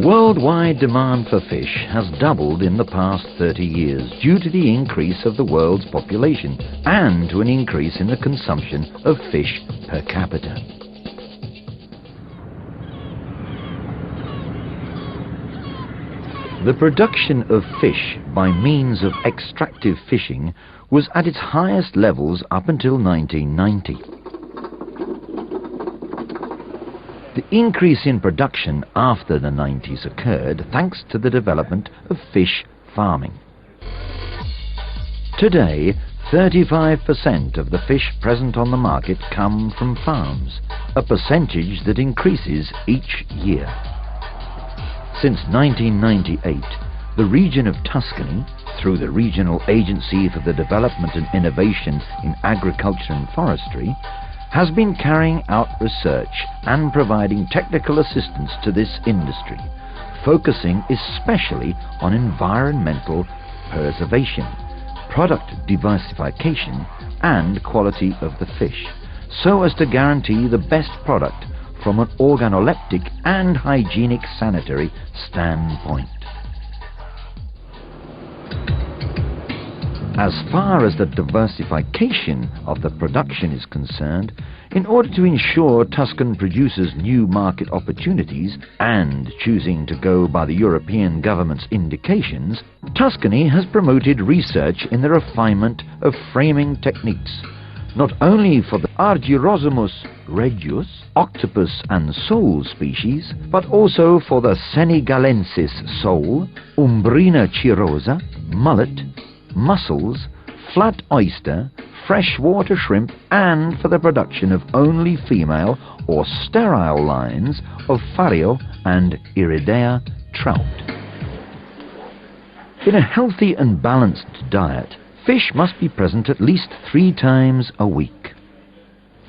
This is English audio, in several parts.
worldwide demand for fish has doubled in the past 30 years due to the increase of the world's population and to an increase in the consumption of fish per capita. The production of fish by means of extractive fishing was at its highest levels up until 1990. The increase in production after the 90s occurred thanks to the development of fish farming. Today, 35% of the fish present on the market come from farms, a percentage that increases each year. Since 1998, the region of Tuscany, through the Regional Agency for the Development and Innovation in Agriculture and Forestry, has been carrying out research and providing technical assistance to this industry, focusing especially on environmental preservation, product diversification and quality of the fish, so as to guarantee the best product from an organoleptic and hygienic sanitary standpoint. As far as the diversification of the production is concerned, in order to ensure Tuscan producers new market opportunities and choosing to go by the European government's indications, Tuscany has promoted research in the refinement of framing techniques, not only for the Argyrosamus regius, octopus and sole species, but also for the Senegalensis sole, Umbrina chirosa, mullet, mussels, flat oyster, freshwater shrimp, and for the production of only female or sterile lines of Fario and Iridea trout. In a healthy and balanced diet, fish must be present at least 3 times a week.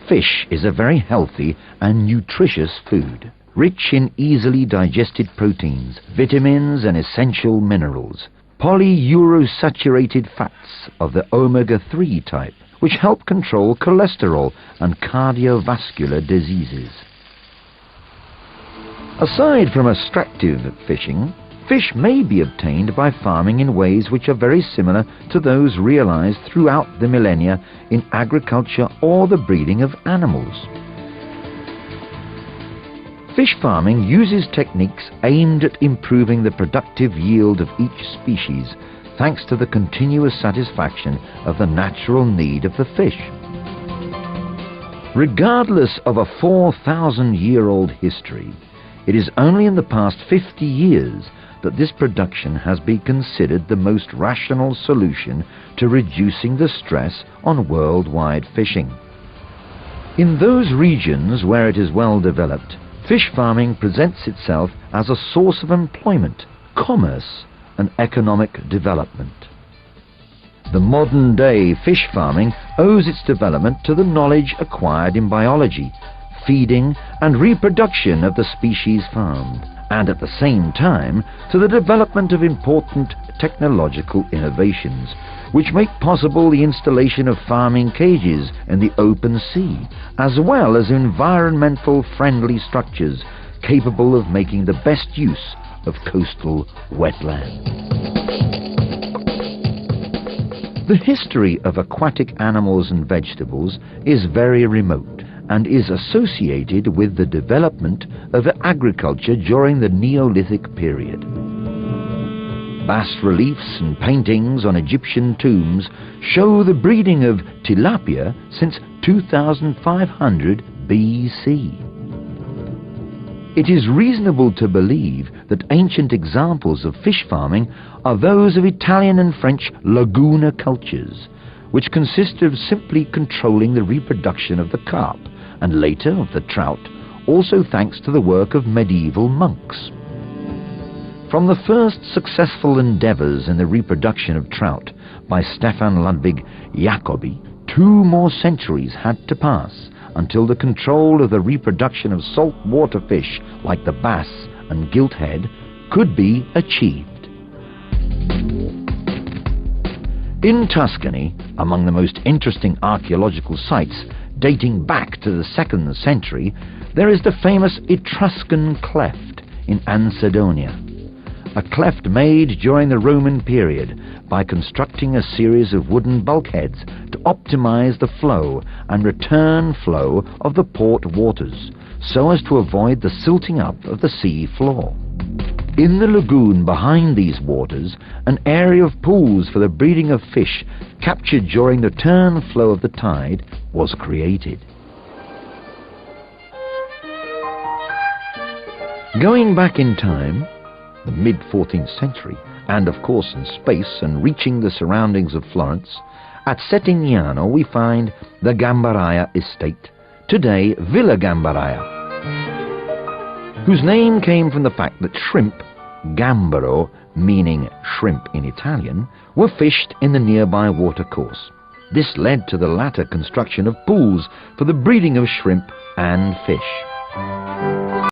Fish is a very healthy and nutritious food, rich in easily digested proteins, vitamins and essential minerals, polyunsaturated fats of the omega-3 type, which help control cholesterol and cardiovascular diseases. Aside from extractive fishing, fish may be obtained by farming in ways which are very similar to those realized throughout the millennia in agriculture or the breeding of animals. Fish farming uses techniques aimed at improving the productive yield of each species, thanks to the continuous satisfaction of the natural need of the fish. Regardless of a 4,000-year-old history, it is only in the past 50 years that this production has been considered the most rational solution to reducing the stress on worldwide fishing. In those regions where it is well developed, fish farming presents itself as a source of employment, commerce, and economic development. The modern-day fish farming owes its development to the knowledge acquired in biology, feeding, and reproduction of the species farmed, and at the same time to the development of important technological innovations, which make possible the installation of farming cages in the open sea, as well as environmental friendly structures capable of making the best use of coastal wetland. The history of aquatic animals and vegetables is very remote and is associated with the development of agriculture during the Neolithic period. Bas-reliefs and paintings on Egyptian tombs show the breeding of tilapia since 2500 BC. It is reasonable to believe that ancient examples of fish farming are those of Italian and French laguna cultures, which consist of simply controlling the reproduction of the carp, and later of the trout, also thanks to the work of medieval monks. From the first successful endeavors in the reproduction of trout by Stefan Ludwig Jacobi, 2 more centuries had to pass until the control of the reproduction of saltwater fish like the bass and gilthead could be achieved. In Tuscany, among the most interesting archaeological sites dating back to the 2nd century, there is the famous Etruscan cleft in Ansedonia, a cleft made during the Roman period by constructing a series of wooden bulkheads to optimize the flow and return flow of the port waters so as to avoid the silting up of the sea floor. In the lagoon behind these waters, an area of pools for the breeding of fish captured during the turn flow of the tide was created. Going back in time, the mid-14th century, and of course in space and reaching the surroundings of Florence, at Settignano we find the Gambaraia estate, today Villa Gambaraia, whose name came from the fact that shrimp, gambero, meaning shrimp in Italian, were fished in the nearby watercourse. This led to the latter construction of pools for the breeding of shrimp and fish.